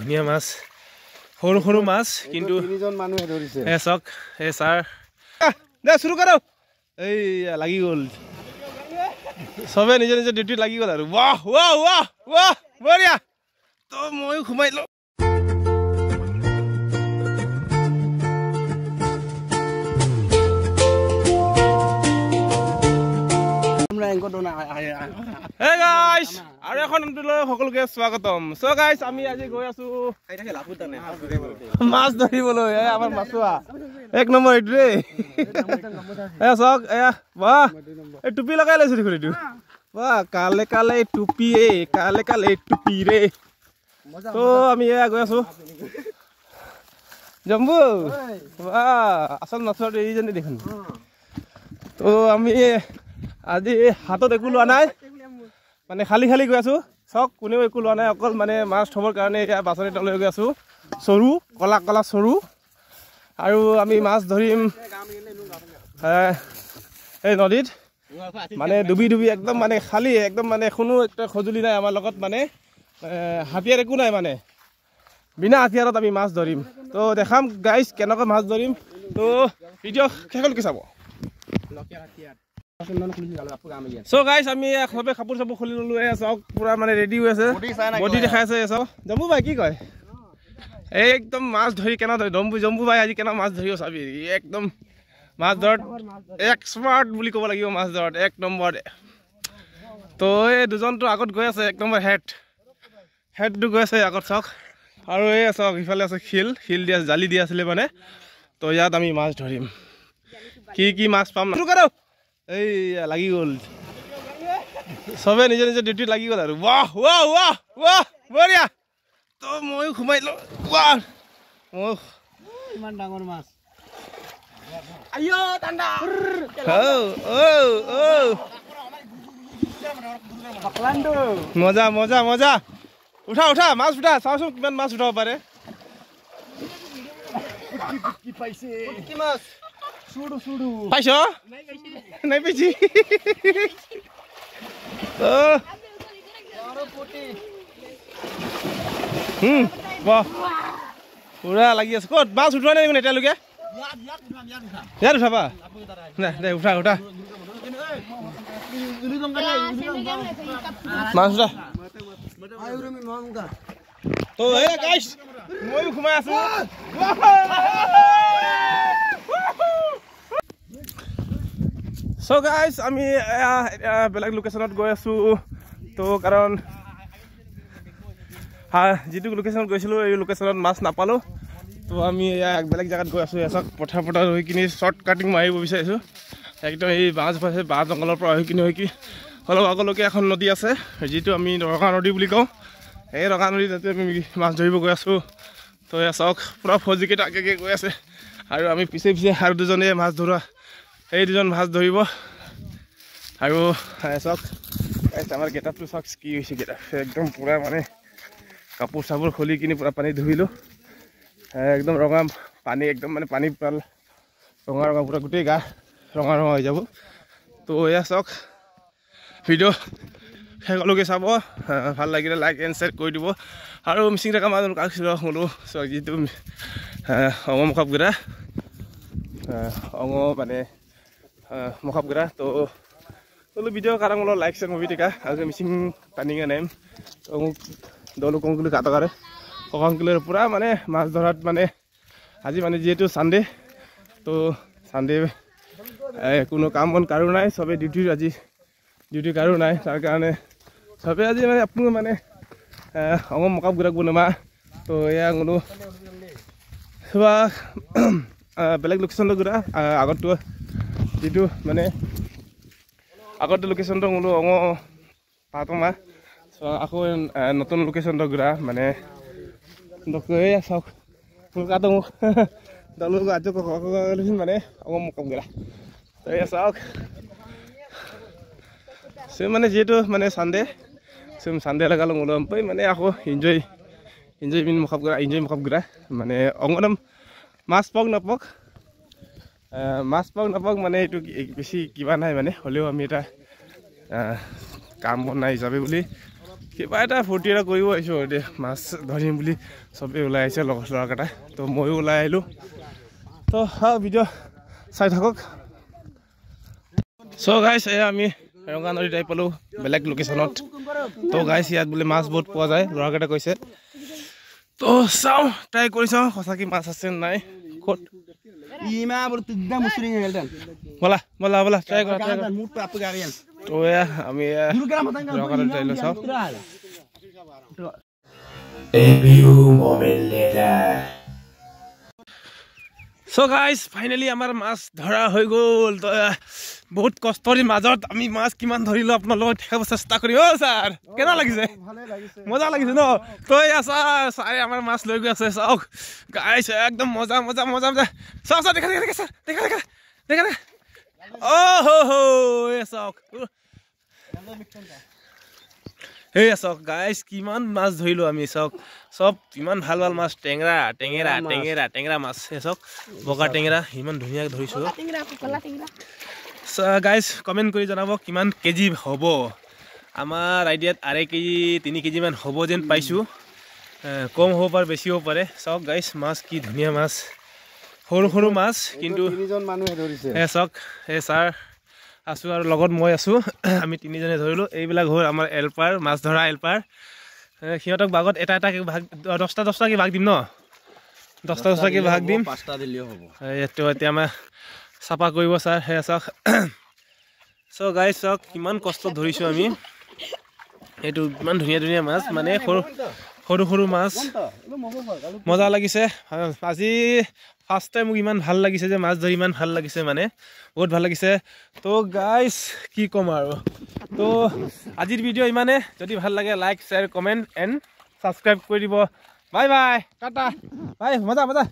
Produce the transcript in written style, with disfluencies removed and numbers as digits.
ধুনীয়া মাছ সৰু সৰু মাছ কিন্তু তিনিজন মানুহে ধৰিছে চাওক এই ছাৰ দে শুৰু কৰো এই লাগি গ'ল চবে নিজৰ নিজৰ ডিউটিত লাগি গ'ল আৰু ৱাহ ৱাহ ৱাহ ৱাহ বঢ়িয়া তো ময়ো সোমাই লওঁ Hey guys, আৰু এখন অন্তলৈ সকলোকে স্বাগতম। সো গাইস আমি আজি গৈ আছো মাছ ধৰিবলৈ আমাৰ মাছুৱা এক নম্বৰ এইটো ৰে চক বাহ এই টুপি লগাই লৈছো দেখোন এইটো বাহ কালে কালে টুপি কালে কালে টুপি ৰে তো আমি গৈ আছো জম্বু বাহ আচল মাছৰ এইজনী দেখোন তো আমি আজি হাতত একো লোৱা নাই মানে খালি খালি গৈ আছো চক কোনেও একো লোৱা নাই অকল মানে মাছ থবৰ কাৰণে এতিয়া বাছনি তলৈ গৈ আছো সৰু কলা কলা সৰু আৰু আমি মাছ ধৰিম এই নদীত মানে ডুবি ডুবি একদম মানে খালি একদম মানে কোনো একটা সঁজুলি নাই আমাৰ লগত মানে হাতিয়াৰ একো নাই মানে বিনা হাতিয়াৰত আমি মাছ ধৰিম তো দেখাম গাইজ কেনেকৈ মাছ ধৰিম তো ভিডিঅ' শেষলৈকে চাব So guys, আমি সবে কাপোৰ চাপোৰ খুলি ললো চাওক পুৰা মানে ৰেডি হৈ আছে বডি দেখাই আছে চাওক জম্বু ভাই কি কয় একদম মাছ ধৰি কেনে ধৰি জম্বু ভাই আজি কেনে মাছ ধৰিও চাবি একদম মাছ ধৰত এক্সপাৰ্ট বুলি ক'ব লাগিব মাছ ধৰত এক নম্বৰ তো এই দুজনটো আগত গৈ আছে এক নম্বৰ হেডটো গৈ আছে আগত চাওক আৰু এই চাওক ইফালে আছে শিল দিয়া জালি দিয়া আছিলে মানে তো ইয়াত আমি মাছ ধৰিম কি মাছ পাম শুৰু কৰো এই লাগি গ'ল চবে নিজৰ নিজৰ ডিউটিত লাগি গ'ল আৰু ৱাহ ৱাহ ৱাহ ৱাহ বঢ়িয়া তো ময়ো সোমাই লওঁ ৱাহ ইমান ডাঙৰ মাছ আইও ঠাণ্ডা মজা মজা মজা উঠা উঠা মাছ উঠা চাওঁচোন কিমান মাছ উঠাব পাৰে কি পাইছে কি মাছ পাইছ নাই পাইছি পুৰা লাগি আছে ক'ত মাছ উঠোৱা নাই মানে এতিয়ালৈকে ইয়াত উঠাবা দে উঠা উঠা মাছ উঠা তো গাইছ ময়ো সোমাই আছো So guys, আমি বেলেগ লোকেশনত গৈ আছো তো কাৰণ যিটো লোকেশনত গৈছিলো এই লোকেশনত মাছ নাপালো তো আমি বেলেগ জায়গাত গৈ আছো এচক পথাৰ হৈ কিনি শৰ্ট কাটিং মাৰিব বিচাৰিছো একদম এই বাঁহ জংঘলৰ পৰা হৈ কিনি অলপ আগলৈকে এখন নদী আছে যিটো আমি ৰঙা নদী বুলি কওঁ এই ৰঙা নদী তাতে আমি মাছ ধৰিব গৈ আছো তো এচক পুৰা ফৌজিকেইটা আগে গৈ আছে আৰু আমি পিছে পিছে আৰু দুজনে মাছ ধৰা এই দুজন মাছ ধৰিব আৰু চাওক আমাৰ গেটআপটো চাওক কি হৈছে গেটআপ একদম পুৰা মানে কাপোৰ চাপোৰ খুলি কিনি পুৰা পানী ধুইলোঁ একদম ৰঙা পানী একদম মানে পানী পাল ৰঙা ৰঙা পুৰা গোটেই গা ৰঙা ৰঙা হৈ যাব তো এয়া চাওক ভিডিঅ' শেষলৈকে চাব ভাল লাগিলে লাইক এণ্ড শ্বেয়াৰ কৰি দিব আৰু মিচিং থকা মাজত কাকছিল শুনো চাওক যিটো মুখাপগিৰা মানে মুখাপগিৰা তো video' karang lo like share movie tika agak missing tandingan em dolu kongkulu kata kare kongkulu pura mane mas dorat mane aji mane jetu Sunday to Sunday kuno kamon karu nai sobe duty karu nai tar karone sobe aji mane apnu mane ongom mokap gurak bunama to ya ngono soba beleg location lo gura agot to jitu mane আগত লোকেশনটো মোলো অঙ পাতমা আকৌ নতুন লোকেশনটো গুৰা মানে ডক্টৰে চাওক কলকাতা দলু আজি মানে অঙ মুকম গুৰা এই চাওক সে মানে যেটো মানে সানডে লাগালো মোলো পই মানে আকৌ এনজয় মিন মুখাপ গুৰা মানে অঙনম মাছ পক নপক মানে এইটো বেছি কিবা নাই মানে হ'লেও আমি এটা কাম বনাই হিচাপে বুলি কিবা এটা ফূৰ্তি এটা কৰিব আহিছোঁ এতিয়া মাছ ধৰিম বুলি চবেই ওলাই আহিছে লগৰ ল'ৰাকেইটা তো ময়ো ওলাই আহিলোঁ তো ভিডিঅ' চাই থাকক চ' গাইছ এয়া আমি ৰঙা নদীত আহি পালোঁ বেলেগ লোকেশ্যনত তো গাইছ ইয়াত বোলে মাছ বহুত পোৱা যায় ল'ৰাকেইটা কৈছে তো চাওঁ ট্ৰাই কৰি চাওঁ সঁচাকৈ মাছ আছে নাই ক'ত ব'লা ব'লা ব'লা ট্ৰাই কৰা তো এয়া আমি ৰঙা নদীত আহিলোঁ চাওঁ চ' গাইজ ফাইনেলি আমাৰ মাছ ধৰা হৈ গ'ল তো বহুত কষ্টৰ মাজত আমি মাছ কিমান ধৰিলোঁ আপোনালোকক দেখাব চেষ্টা কৰিম অ' ছাৰ কেনে লাগিছে মজা লাগিছে ন তো এয়া ছাৰে আমাৰ মাছ লৈ গৈ আছে চাওক গাইজ একদম মজা মজা মজা মজা চাওক চাওক দেখা দেখা ছাৰ দেখা দেখা দেখা দেখা অ' হো এয়া চাওক এই চাওক গাইজ কিমান মাছ ধৰিলোঁ আমি চাওক চব ইমান ভাল ভাল মাছ টেঙৰা টেঙেৰা টেঙেৰা টেঙেৰা মাছ এই চাওক বগা টেঙেৰা ইমান ধুনীয়াকৈ ধৰিছোঁ গাইজ কমেণ্ট কৰি জনাব কিমান কেজি হ'ব আমাৰ আইডিয়াত 2.5 কেজি 3 কেজিমান হ'ব যেন পাইছোঁ কম হ'ব পাৰে বেছি হ'ব পাৰে চাওক গাইজ মাছ কি ধুনীয়া মাছ সৰু সৰু মাছ কিন্তু এই চাওক এই ছাৰ আছোঁ আৰু লগত মই আছোঁ আমি 3জনে ধৰিলোঁ এইবিলাক হ'ল আমাৰ এলপাৰ মাছ ধৰা এলপাৰ সিহঁতক ভাগত এটা এটাকৈ ভাগ 10টাকৈ ভাগ দিম ন 10টাকৈ ভাগ দিম 5টা দিলেও হ'ব এইটো এতিয়া আমাৰ চাফা কৰিব ছাৰ সেয়া চাওক চ' গাইজ চাওক কিমান কষ্ট ধৰিছোঁ আমি এইটো ইমান ধুনীয়া ধুনীয়া মাছ মানে সৰু সৰু মাছ মজা লাগিছে আজি ফাৰ্ষ্ট টাইম মোক ইমান ভাল লাগিছে যে মাছ ধৰি ইমান ভাল লাগিছে মানে বহুত ভাল লাগিছে তো গাইজ কি ক'ম আৰু তো আজিৰ ভিডিঅ' ইমানে যদি ভাল লাগে like share comment and subscribe কৰি দিব বাই বাই টাটা বাই মজা মজা